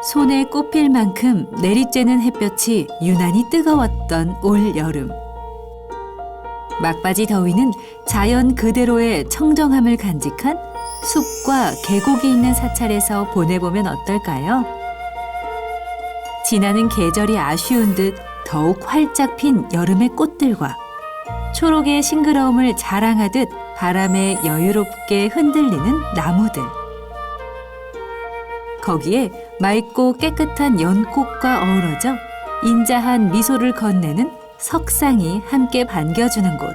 손에 꼽힐 만큼 내리쬐는 햇볕이 유난히 뜨거웠던 올 여름. 막바지 더위는 자연 그대로의 청정함을 간직한 숲과 계곡이 있는 사찰에서 보내보면 어떨까요? 지나는 계절이 아쉬운 듯 더욱 활짝 핀 여름의 꽃들과 초록의 싱그러움을 자랑하듯 바람에 여유롭게 흔들리는 나무들. 거기에 맑고 깨끗한 연꽃과 어우러져 인자한 미소를 건네는 석상이 함께 반겨주는 곳.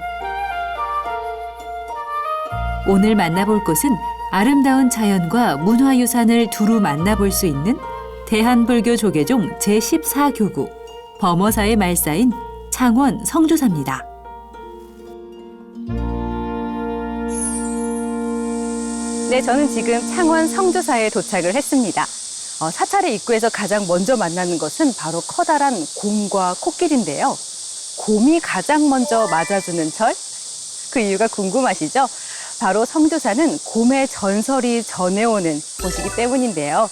오늘 만나볼 곳은 아름다운 자연과 문화유산을 두루 만나볼 수 있는 대한불교 조계종 제14교구 범어사의 말사인 창원 성주사입니다. 네, 저는 지금 창원 성주사에 도착을 했습니다. 사찰의 입구에서 가장 먼저 만나는 것은 바로 커다란 곰과 코끼리인데요. 곰이 가장 먼저 맞아주는 절? 그 이유가 궁금하시죠? 바로 성주사는 곰의 전설이 전해오는 곳이기 때문인데요.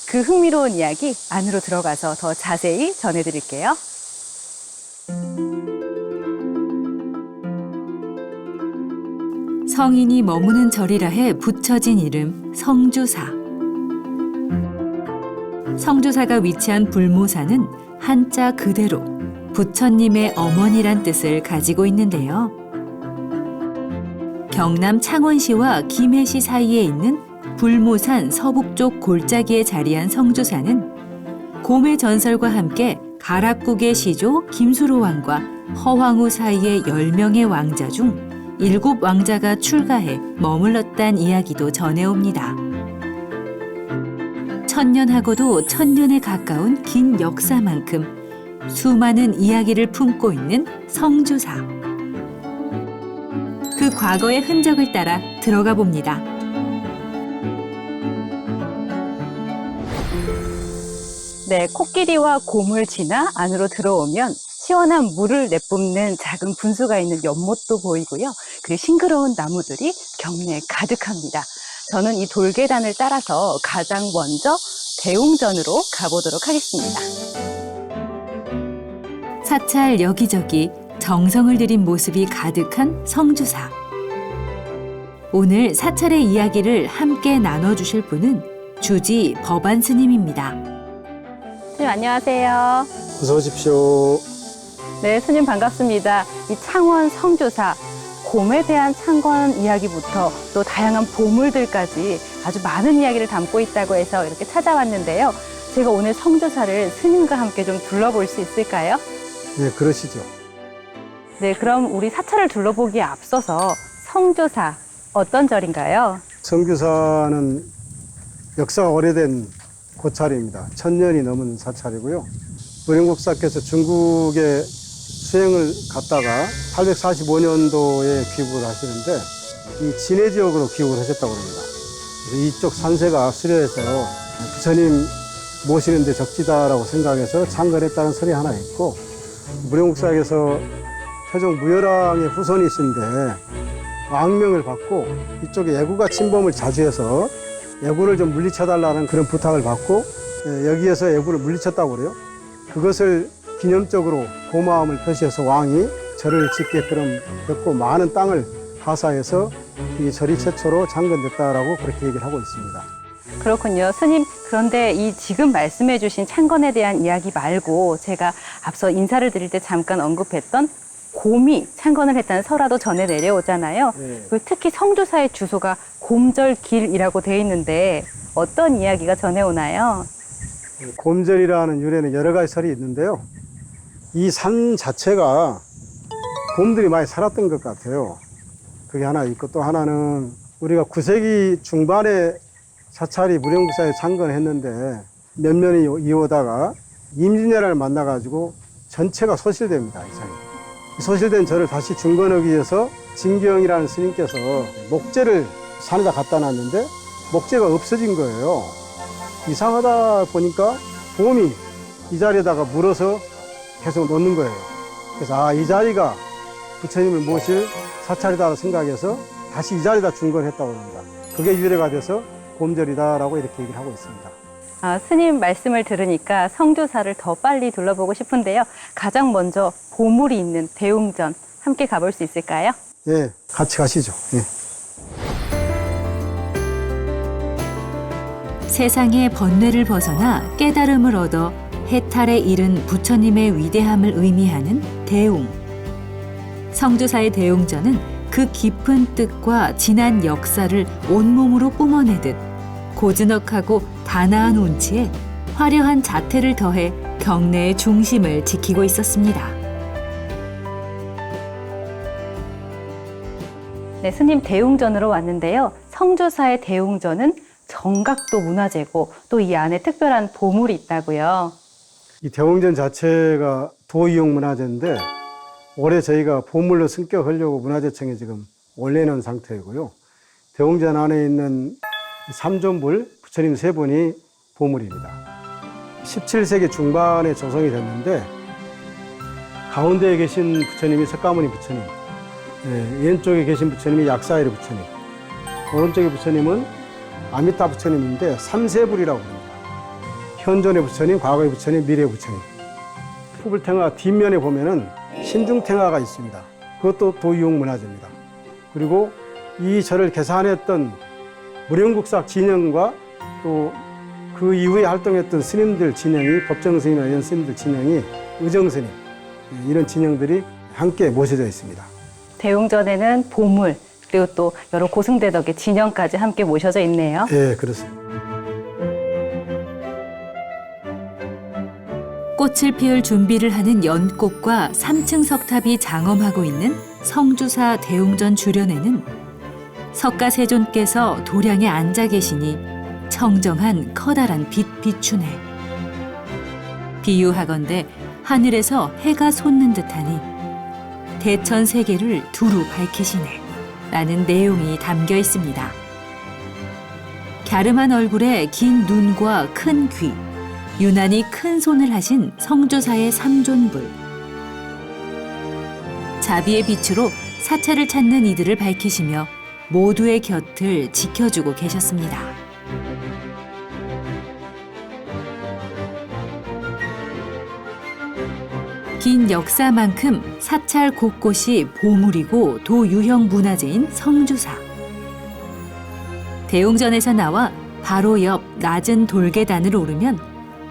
그 흥미로운 이야기 안으로 들어가서 더 자세히 전해드릴게요. 성인이 머무는 절이라 해 붙여진 이름 성주사. 성주사가 위치한 불모사는 한자 그대로 부처님의 어머니란 뜻을 가지고 있는데요. 경남 창원시와 김해시 사이에 있는 불모산 서북쪽 골짜기에 자리한 성주사는 곰의 전설과 함께 가락국의 시조 김수로 왕과 허황우 사이의 10명의 왕자 중 7왕자가 출가해 머물렀단 이야기도 전해옵니다. 천년하고도 천년에 가까운 긴 역사만큼 수많은 이야기를 품고 있는 성주사. 그 과거의 흔적을 따라 들어가 봅니다. 네, 코끼리와 곰을 지나 안으로 들어오면 시원한 물을 내뿜는 작은 분수가 있는 연못도 보이고요. 그리고 싱그러운 나무들이 경내에 가득합니다. 저는 이 돌계단을 따라서 가장 먼저 대웅전으로 가보도록 하겠습니다. 사찰 여기저기 정성을 들인 모습이 가득한 성주사. 오늘 사찰의 이야기를 함께 나눠주실 분은 주지 법안 스님입니다. 스님 안녕하세요. 어서 오십시오. 네, 스님 반갑습니다. 이 창원 성주사, 곰에 대한 창건 이야기부터 또 다양한 보물들까지 아주 많은 이야기를 담고 있다고 해서 이렇게 찾아왔는데요. 제가 오늘 성주사를 스님과 함께 좀 둘러볼 수 있을까요? 네, 그러시죠. 네, 그럼 우리 사찰을 둘러보기에 앞서서 성주사, 어떤 절인가요? 성주사는 역사가 오래된 고찰입니다. 1000년이 넘은 사찰이고요. 무령국사께서 중국에 수행을 갔다가 845년도에 귀국을 하시는데 이 진해 지역으로 귀국을 하셨다고 합니다. 그래서 이쪽 산세가 수려해서 부처님 모시는 데 적지다라고 생각해서 창건했다는 설이 하나 있고, 무령국사께서 태종 무열왕의 후손이신데 왕명을 받고 이쪽에 예구가 침범을 자주 해서 예구를 좀 물리쳐달라는 그런 부탁을 받고 여기에서 예구를 물리쳤다고 그래요. 그것을 기념적으로 고마움을 표시해서 왕이 절을 짓게끔 했고 많은 땅을 하사해서 이 절이 최초로 창건됐다라고 그렇게 얘기를 하고 있습니다. 그렇군요. 스님, 그런데 이 지금 말씀해 주신 창건에 대한 이야기 말고 제가 앞서 인사를 드릴 때 잠깐 언급했던 곰이 창건을 했다는 설화도 전해 내려오잖아요. 네. 그리고 특히 성주사의 주소가 곰절길이라고 돼 있는데 어떤 이야기가 전해오나요? 곰절이라는 유래는 여러 가지 설이 있는데요. 이 산 자체가 곰들이 많이 살았던 것 같아요. 그게 하나 있고, 또 하나는 우리가 9세기 중반에 사찰이 무령국사에 창건했는데 몇 년이 이어오다가 임진왜란을 만나가지고 전체가 소실됩니다. 이 산이. 소실된 절을 다시 중건하기 위해서 진경이라는 스님께서 목재를 산에다 갖다 놨는데 목재가 없어진 거예요. 이상하다 보니까 곰이 이 자리에다가 물어서 계속 놓는 거예요. 그래서 이 자리가 부처님을 모실 사찰이다 생각해서 다시 이 자리에다 중건했다고 합니다. 그게 유래가 돼서 곰절이다라고 이렇게 얘기를 하고 있습니다. 스님 말씀을 들으니까 성조사를 더 빨리 둘러보고 싶은데요. 가장 먼저 보물이 있는 대웅전 함께 가볼 수 있을까요? 예, 같이 가시죠. 예. 세상의 번뇌를 벗어나 깨달음을 얻어 해탈에 이른 부처님의 위대함을 의미하는 대웅. 성조사의 대웅전은 그 깊은 뜻과 진한 역사를 온몸으로 뿜어내듯 고즈넉하고 단아한 운치에 화려한 자태를 더해 경내의 중심을 지키고 있었습니다. 네, 스님 대웅전으로 왔는데요. 성조사의 대웅전은 정각도 문화재고 또 이 안에 특별한 보물이 있다고요. 이 대웅전 자체가 도이용 문화재인데 올해 저희가 보물로 승격하려고 문화재청에 지금 올려놓은 상태이고요. 대웅전 안에 있는 삼존불 부처님 세 분이 보물입니다. 17세기 중반에 조성이 됐는데 가운데에 계신 부처님이 석가모니 부처님, 왼쪽에 계신 부처님이 약사이르 부처님, 오른쪽에 부처님은 아미타 부처님인데 삼세불이라고 합니다. 현존의 부처님, 과거의 부처님, 미래의 부처님. 푸불탱화 뒷면에 보면은 신중탱화가 있습니다. 그것도 도이용 문화재입니다. 그리고 이 절을 개산했던 무령국삭 진영과 또 그 이후에 활동했던 스님들 진영이 법정스님이나 이런 스님들 진영이 의정스님 이런 진영들이 함께 모셔져 있습니다. 대웅전에는 보물 그리고 또 여러 고승대덕의 진영까지 함께 모셔져 있네요. 예, 그렇습니다. 꽃을 피울 준비를 하는 연꽃과 3층 석탑이 장엄하고 있는 성주사 대웅전 주변에는 석가세존께서 도량에 앉아 계시니 청정한 커다란 빛 비추네. 비유하건대 하늘에서 해가 솟는 듯하니 대천 세계를 두루 밝히시네 라는 내용이 담겨 있습니다. 갸름한 얼굴에 긴 눈과 큰 귀, 유난히 큰 손을 하신 성조사의 삼존불. 자비의 빛으로 사찰을 찾는 이들을 밝히시며 모두의 곁을 지켜주고 계셨습니다. 긴 역사만큼 사찰 곳곳이 보물이고 도유형 문화재인 성주사. 대웅전에서 나와 바로 옆 낮은 돌계단을 오르면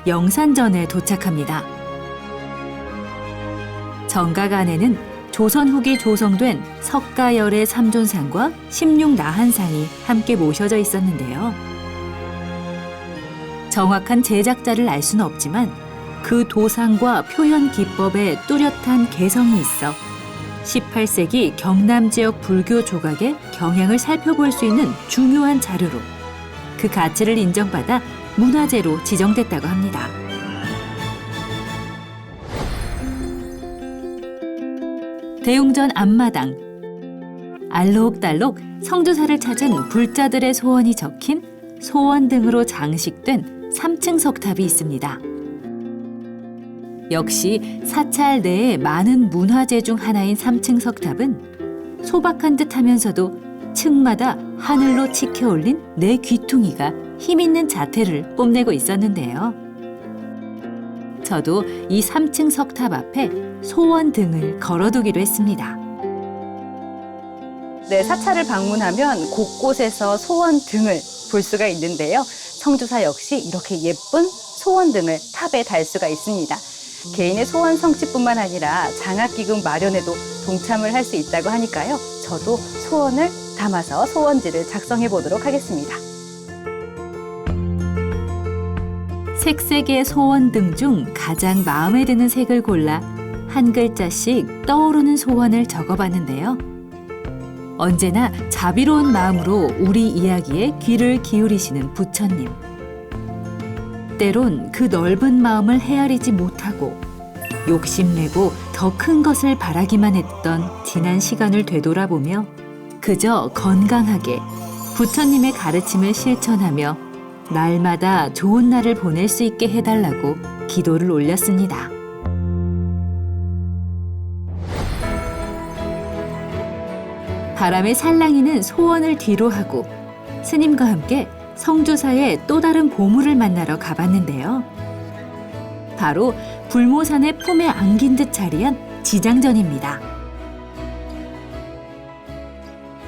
영산전에 도착합니다. 정각 안에는 조선 후기 조성된 석가열의 삼존상과 16나한상이 함께 모셔져 있었는데요. 정확한 제작자를 알 수는 없지만 그 도상과 표현 기법에 뚜렷한 개성이 있어 18세기 경남 지역 불교 조각의 경향을 살펴볼 수 있는 중요한 자료로 그 가치를 인정받아 문화재로 지정됐다고 합니다. 대웅전 앞마당. 알록달록 성주사를 찾은 불자들의 소원이 적힌 소원 등으로 장식된 3층 석탑이 있습니다. 역시 사찰 내의 많은 문화재 중 하나인 3층 석탑은 소박한 듯 하면서도 층마다 하늘로 치켜올린 네 귀퉁이가 힘있는 자태를 뽐내고 있었는데요. 저도 이 3층 석탑 앞에 소원 등을 걸어두기로 했습니다. 네, 사찰을 방문하면 곳곳에서 소원 등을 볼 수가 있는데요. 성주사 역시 이렇게 예쁜 소원 등을 탑에 달 수가 있습니다. 개인의 소원 성취뿐만 아니라 장학기금 마련에도 동참을 할 수 있다고 하니까요. 저도 소원을 담아서 소원지를 작성해 보도록 하겠습니다. 색색의 소원 등 중 가장 마음에 드는 색을 골라 한 글자씩 떠오르는 소원을 적어봤는데요. 언제나 자비로운 마음으로 우리 이야기에 귀를 기울이시는 부처님. 때론 그 넓은 마음을 헤아리지 못하고 욕심내고 더 큰 것을 바라기만 했던 지난 시간을 되돌아보며 그저 건강하게 부처님의 가르침을 실천하며 날마다 좋은 날을 보낼 수 있게 해달라고 기도를 올렸습니다. 바람에 살랑이는 소원을 뒤로 하고 스님과 함께 성주사의 또 다른 보물을 만나러 가봤는데요. 바로 불모산의 품에 안긴 듯 자리한 지장전입니다.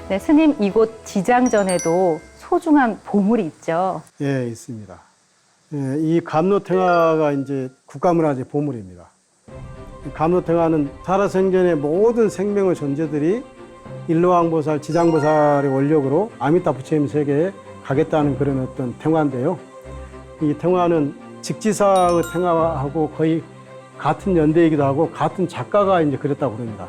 네, 스님 이곳 지장전에도 소중한 보물이 있죠. 예, 있습니다. 예, 이 감로탱화가 이제 국가문화재 보물입니다. 감로탱화는 살아생전의 모든 생명의 존재들이 일로왕보살, 지장보살의 원력으로 아미타 부처님 세계에 가겠다는 그런 어떤 탱화인데요. 이 탱화는 직지사의 탱화하고 거의 같은 연대이기도 하고 같은 작가가 이제 그렸다고 그럽니다.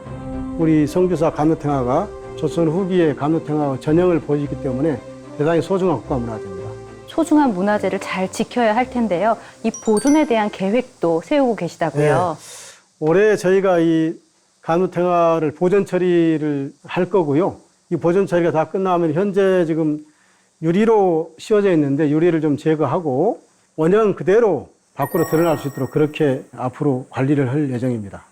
우리 성주사 감로탱화가 조선 후기에 감로탱화의 전형을 보여주기 때문에 대단히 소중한 국가문화재입니다. 소중한 문화재를 잘 지켜야 할 텐데요. 이 보존에 대한 계획도 세우고 계시다고요. 올해 저희가 이 감로탱화를 보존 처리를 할 거고요. 이 보존 처리가 다 끝나면 현재 지금 유리로 씌워져 있는데 유리를 좀 제거하고 원형 그대로 밖으로 드러날 수 있도록 그렇게 앞으로 관리를 할 예정입니다.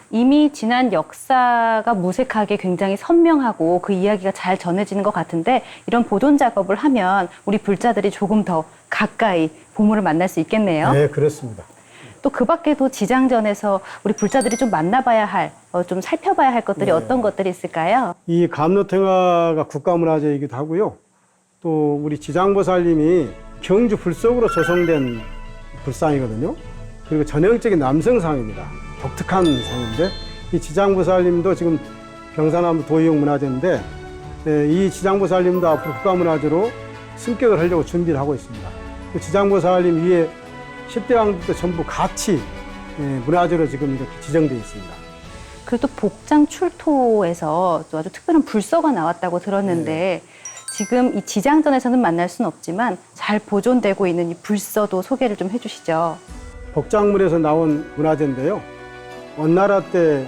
이미 지난 역사가 무색하게 굉장히 선명하고 그 이야기가 잘 전해지는 것 같은데 이런 보존 작업을 하면 우리 불자들이 조금 더 가까이 보물을 만날 수 있겠네요. 네, 그렇습니다. 또 그 밖에도 지장전에서 우리 불자들이 좀 만나봐야 할, 좀 살펴봐야 할 것들이 어떤 것들이 있을까요? 이 감로탱화가 국가문화재이기도 하고요. 또 우리 지장보살님이 경주 불속으로 조성된 불상이거든요. 그리고 전형적인 남성상입니다. 독특한 상인데 이 지장보살님도 지금 경산나무 도의용 문화재인데 이 지장보살님도 앞으로 국가문화재로 승격을 하려고 준비를 하고 있습니다. 그 지장보살님 위에 10대 왕들도 전부 같이 문화재로 지금 이렇게 지정되어 있습니다. 그리고 또 복장 출토에서 또 아주 특별한 불서가 나왔다고 들었는데 지금 이 지장전에서는 만날 수는 없지만 잘 보존되고 있는 이 불서도 소개를 좀 해주시죠. 복장물에서 나온 문화재인데요. 원나라 때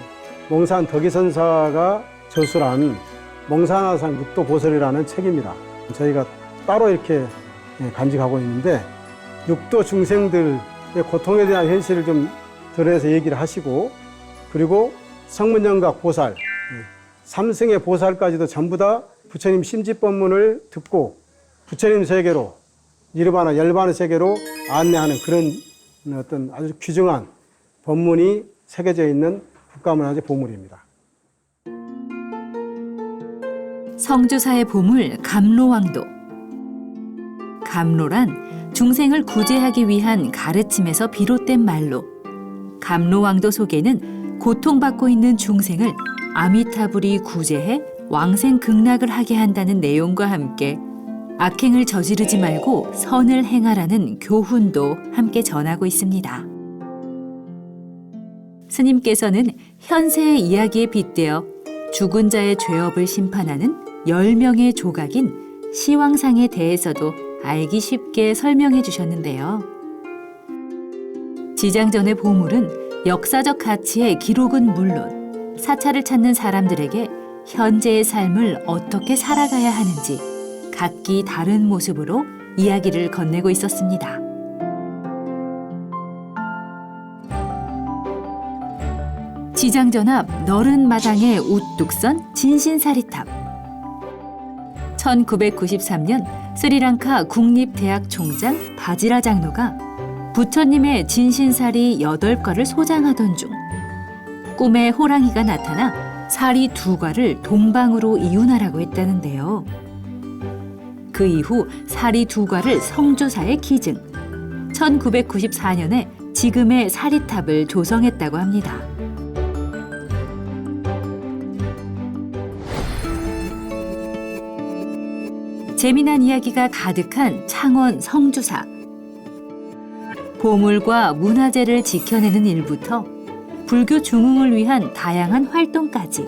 몽산 덕이선사가 저술한 몽산화상 육도보설이라는 책입니다. 저희가 따로 이렇게 간직하고 있는데 육도 중생들의 고통에 대한 현실을 좀 드러내서 얘기를 하시고 그리고 성문영각 보살, 삼승의 보살까지도 전부 다 부처님 심지법문을 듣고 부처님 세계로 니르바나 열반의 세계로 안내하는 그런 어떤 아주 귀중한 법문이 새겨져 있는 국가문화재 보물입니다. 성주사의 보물 감로왕도. 감로란 중생을 구제하기 위한 가르침에서 비롯된 말로 감로왕도 속에는 고통받고 있는 중생을 아미타불이 구제해 왕생 극락을 하게 한다는 내용과 함께 악행을 저지르지 말고 선을 행하라는 교훈도 함께 전하고 있습니다. 스님께서는 현세의 이야기에 빗대어 죽은 자의 죄업을 심판하는 10명의 조각인 시왕상에 대해서도 알기 쉽게 설명해 주셨는데요. 지장전의 보물은 역사적 가치의 기록은 물론 사찰을 찾는 사람들에게 현재의 삶을 어떻게 살아가야 하는지 각기 다른 모습으로 이야기를 건네고 있었습니다. 지장전 앞 너른 마당에 우뚝 선 진신사리탑. 1993년 스리랑카 국립대학 총장 바지라 장로가 부처님의 진신사리 8과를 소장하던 중 꿈에 호랑이가 나타나 사리 2과를 동방으로 이운하라고 했다는데요. 그 이후 사리 2과를 성조사에 기증, 1994년에 지금의 사리탑을 조성했다고 합니다. 재미난 이야기가 가득한 창원 성주사. 보물과 문화재를 지켜내는 일부터 불교 중흥을 위한 다양한 활동까지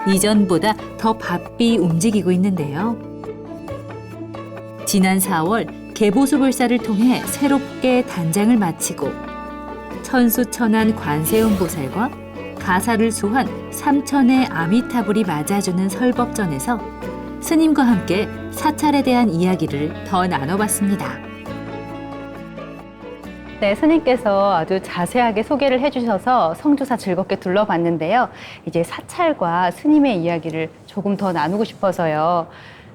이전보다 더 바삐 움직이고 있는데요. 지난 4월 개보수불사를 통해 새롭게 단장을 마치고 천수천안 관세음보살과 가사를 수한 3천의 아미타불이 맞아주는 설법전에서 스님과 함께 사찰에 대한 이야기를 더 나눠봤습니다. 네, 스님께서 아주 자세하게 소개를 해주셔서 성주사 즐겁게 둘러봤는데요. 이제 사찰과 스님의 이야기를 조금 더 나누고 싶어서요.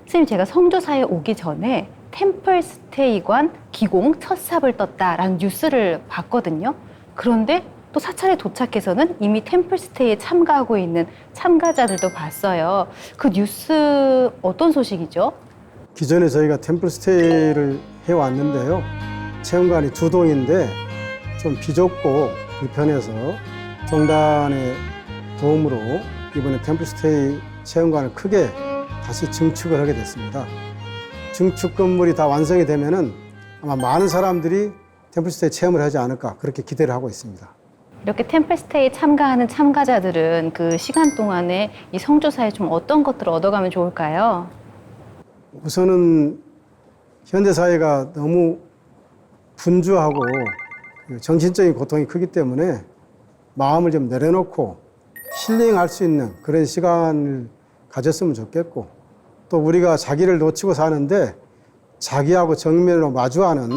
스님, 제가 성주사에 오기 전에 템플스테이관 기공 첫 삽을 떴다라는 뉴스를 봤거든요. 그런데 또 사찰에 도착해서는 이미 템플스테이에 참가하고 있는 참가자들도 봤어요. 그 뉴스 어떤 소식이죠? 기존에 저희가 템플스테이를 해왔는데요. 체험관이 두 동인데 좀 비좁고 불편해서 종단의 도움으로 이번에 템플스테이 체험관을 크게 다시 증축을 하게 됐습니다. 증축 건물이 다 완성이 되면은 아마 많은 사람들이 템플스테이 체험을 하지 않을까 그렇게 기대를 하고 있습니다. 이렇게 템플스테이 참가하는 참가자들은 그 시간 동안에 이 성조사에 좀 어떤 것들을 얻어가면 좋을까요? 우선은 현대 사회가 너무 분주하고 정신적인 고통이 크기 때문에 마음을 좀 내려놓고 힐링할 수 있는 그런 시간을 가졌으면 좋겠고, 또 우리가 자기를 놓치고 사는데 자기하고 정면으로 마주하는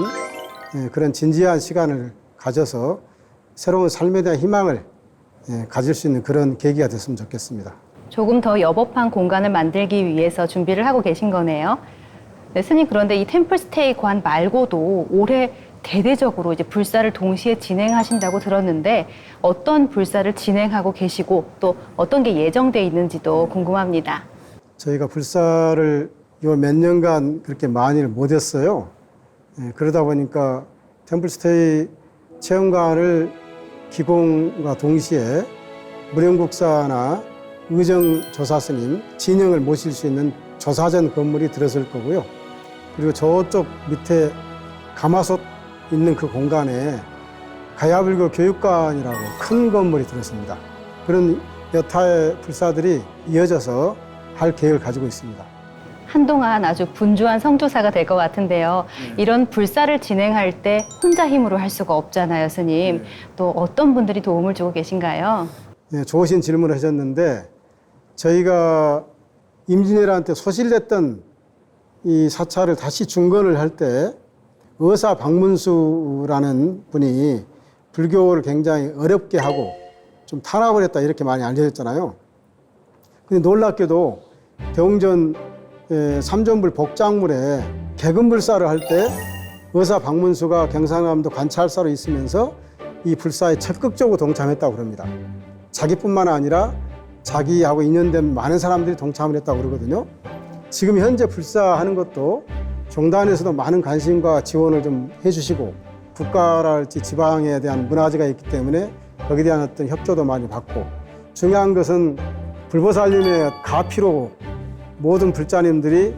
그런 진지한 시간을 가져서 새로운 삶에 대한 희망을 가질 수 있는 그런 계기가 됐으면 좋겠습니다. 조금 더 여법한 공간을 만들기 위해서 준비를 하고 계신 거네요. 네, 스님, 그런데 이 템플스테이 관 말고도 올해 대대적으로 이제 불사를 동시에 진행하신다고 들었는데 어떤 불사를 진행하고 계시고 또 어떤 게 예정돼 있는지도 궁금합니다. 저희가 불사를 요 몇 년간 그렇게 많이를 못 했어요. 그러다 보니까 템플스테이 체험관을 기공과 동시에 무령국사나 의정조사스님, 진영을 모실 수 있는 조사전 건물이 들어설 거고요. 그리고 저쪽 밑에 가마솥 있는 그 공간에 가야불교 교육관이라고 큰 건물이 들었습니다. 그런 여타의 불사들이 이어져서 할 계획을 가지고 있습니다. 한동안 아주 분주한 성조사가 될 것 같은데요. 이런 불사를 진행할 때 혼자 힘으로 할 수가 없잖아요, 스님. 또 어떤 분들이 도움을 주고 계신가요? 네, 좋으신 질문을 하셨는데 저희가 임진왜란때 소실됐던 이 사찰을 다시 중건을 할 때 의사 박문수라는 분이 불교를 굉장히 어렵게 하고 좀 탄압을 했다 이렇게 많이 알려졌잖아요. 근데 놀랍게도 대웅전 삼전불 복장물에 개근불사를 할 때 의사 박문수가 경상남도 관찰사로 있으면서 이 불사에 적극적으로 동참했다고 그럽니다. 자기뿐만 아니라 자기하고 인연된 많은 사람들이 동참을 했다고 그러거든요. 지금 현재 불사하는 것도 종단에서도 많은 관심과 지원을 좀 해주시고 국가랄지 지방에 대한 문화재가 있기 때문에 거기에 대한 어떤 협조도 많이 받고, 중요한 것은 불보살님의 가피로 모든 불자님들이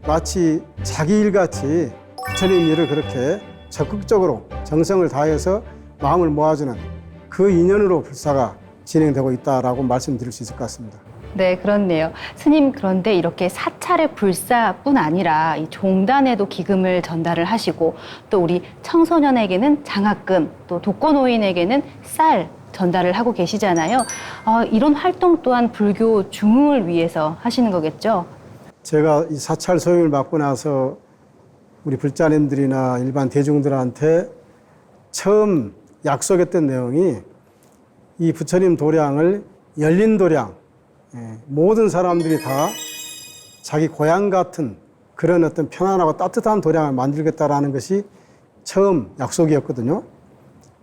마치 자기 일같이 부처님 일을 그렇게 적극적으로 정성을 다해서 마음을 모아주는 그 인연으로 불사가 진행되고 있다라고 말씀드릴 수 있을 것 같습니다. 네, 그렇네요. 스님, 그런데 이렇게 사찰의 불사뿐 아니라 이 종단에도 기금을 전달을 하시고 또 우리 청소년에게는 장학금, 또 독거노인에게는 쌀 전달을 하고 계시잖아요. 이런 활동 또한 불교 중흥을 위해서 하시는 거겠죠? 제가 이 사찰 소임을 맡고 나서 우리 불자님들이나 일반 대중들한테 처음 약속했던 내용이 이 부처님 도량을 열린 도량, 모든 사람들이 다 자기 고향 같은 그런 어떤 편안하고 따뜻한 도량을 만들겠다라는 것이 처음 약속이었거든요.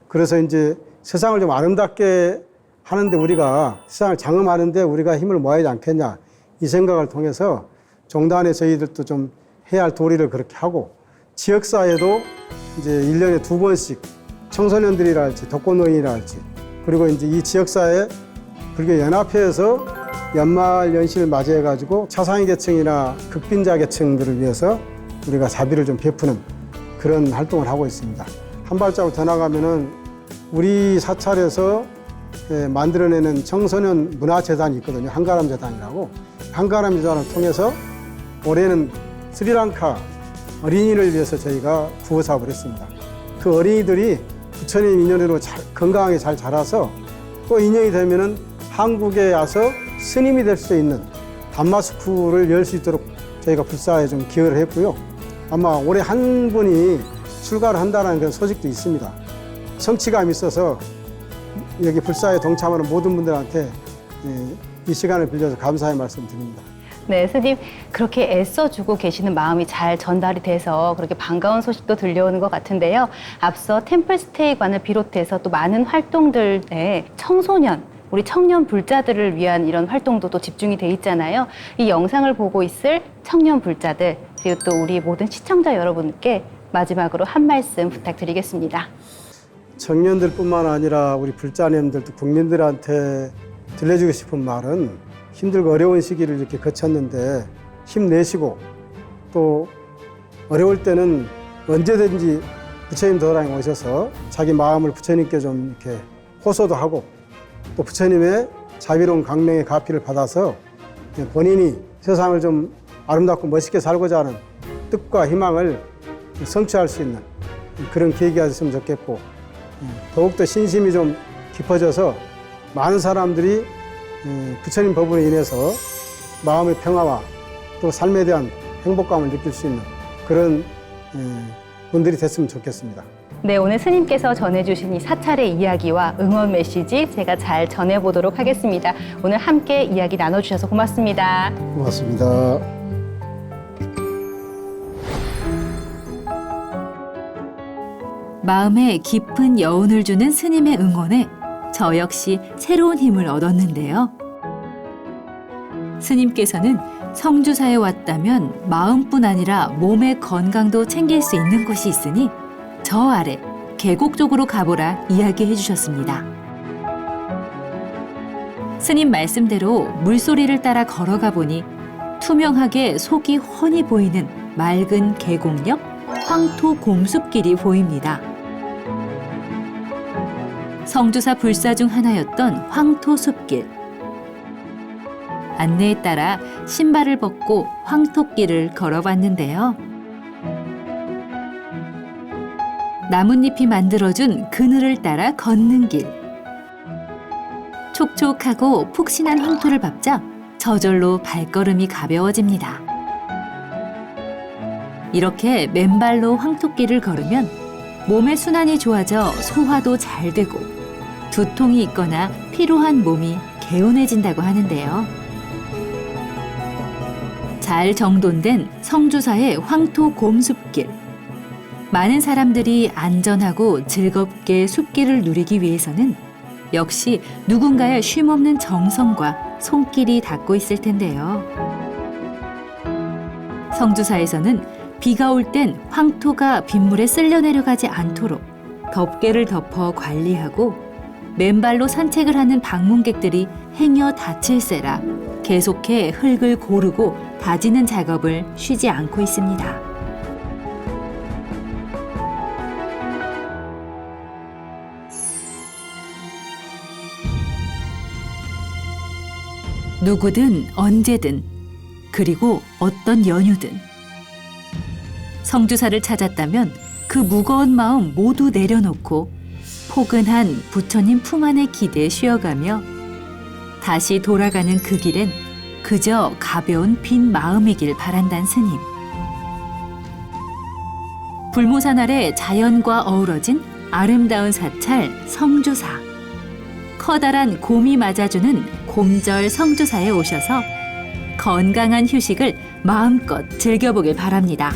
그래서 이제 세상을 좀 아름답게 하는데 우리가 세상을 장엄하는데 우리가 힘을 모아야 하지 않겠냐 이 생각을 통해서 종단에 저희들도 좀 해야 할 도리를 그렇게 하고, 지역사회도 이제 1년에 2번씩 청소년들이랄지 독거노인이랄지 그리고 이제 이 지역사회 불교 연합회에서 연말 연시를 맞이해가지고 차상위 계층이나 극빈자 계층들을 위해서 우리가 자비를 좀 베푸는 그런 활동을 하고 있습니다. 한 발자국 더 나가면은 우리 사찰에서 만들어내는 청소년 문화재단이 있거든요. 한가람 재단이라고. 한가람 재단을 통해서 올해는 스리랑카 어린이를 위해서 저희가 구호 사업을 했습니다. 그 어린이들이 부처님 인연으로 건강하게 잘 자라서 또 인연이 되면은 한국에 와서 스님이 될 수 있는 담마스쿨을 열 수 있도록 저희가 불사에 좀 기여를 했고요. 아마 올해 한 분이 출가를 한다는 그런 소식도 있습니다. 성취감이 있어서 여기 불사에 동참하는 모든 분들한테 이 시간을 빌려서 감사의 말씀 드립니다. 네, 스님 그렇게 애써주고 계시는 마음이 잘 전달이 돼서 그렇게 반가운 소식도 들려오는 것 같은데요. 앞서 템플스테이관을 비롯해서 또 많은 활동들에 청소년, 우리 청년 불자들을 위한 이런 활동도 또 집중이 돼 있잖아요. 이 영상을 보고 있을 청년 불자들, 그리고 또 우리 모든 시청자 여러분께 마지막으로 한 말씀 부탁드리겠습니다. 청년들뿐만 아니라 우리 불자님들도 국민들한테 들려주고 싶은 말은 힘들고 어려운 시기를 이렇게 거쳤는데 힘내시고 또 어려울 때는 언제든지 부처님 도량에 오셔서 자기 마음을 부처님께 좀 이렇게 호소도 하고 또 부처님의 자비로운 강령의 가피를 받아서 본인이 세상을 좀 아름답고 멋있게 살고자 하는 뜻과 희망을 성취할 수 있는 그런 계기가 됐으면 좋겠고 더욱더 신심이 좀 깊어져서 많은 사람들이 부처님 법으로 인해서 마음의 평화와 또 삶에 대한 행복감을 느낄 수 있는 그런 분들이 됐으면 좋겠습니다. 네, 오늘 스님께서 전해주신 이 사찰의 이야기와 응원 메시지 제가 잘 전해보도록 하겠습니다. 오늘 함께 이야기 나눠주셔서 고맙습니다. 고맙습니다. 마음에 깊은 여운을 주는 스님의 응원에 저 역시 새로운 힘을 얻었는데요. 스님께서는 성주사에 왔다면 마음뿐 아니라 몸의 건강도 챙길 수 있는 곳이 있으니 저 아래 계곡 쪽으로 가보라 이야기해 주셨습니다. 스님 말씀대로 물소리를 따라 걸어가 보니 투명하게 속이 훤히 보이는 맑은 계곡 옆 황토 곰숲길이 보입니다. 성주사 불사 중 하나였던 황토 숲길. 안내에 따라 신발을 벗고 황토길을 걸어봤는데요. 나뭇잎이 만들어준 그늘을 따라 걷는 길. 촉촉하고 푹신한 황토를 밟자 저절로 발걸음이 가벼워집니다. 이렇게 맨발로 황토길을 걸으면 몸의 순환이 좋아져 소화도 잘 되고 두통이 있거나 피로한 몸이 개운해진다고 하는데요. 잘 정돈된 성주사의 황토 곰숲길. 많은 사람들이 안전하고 즐겁게 숲길을 누리기 위해서는 역시 누군가의 쉼없는 정성과 손길이 닿고 있을 텐데요. 성주사에서는 비가 올 땐 황토가 빗물에 쓸려 내려가지 않도록 덮개를 덮어 관리하고 맨발로 산책을 하는 방문객들이 행여 다칠세라 계속해 흙을 고르고 다지는 작업을 쉬지 않고 있습니다. 누구든 언제든 그리고 어떤 연유든 성주사를 찾았다면 그 무거운 마음 모두 내려놓고 포근한 부처님 품 안에 기대에 쉬어가며 다시 돌아가는 그 길엔 그저 가벼운 빈 마음이길 바란단 스님. 불모산 아래 자연과 어우러진 아름다운 사찰 성주사. 커다란 곰이 맞아주는 곰절 성주사에 오셔서 건강한 휴식을 마음껏 즐겨보길 바랍니다.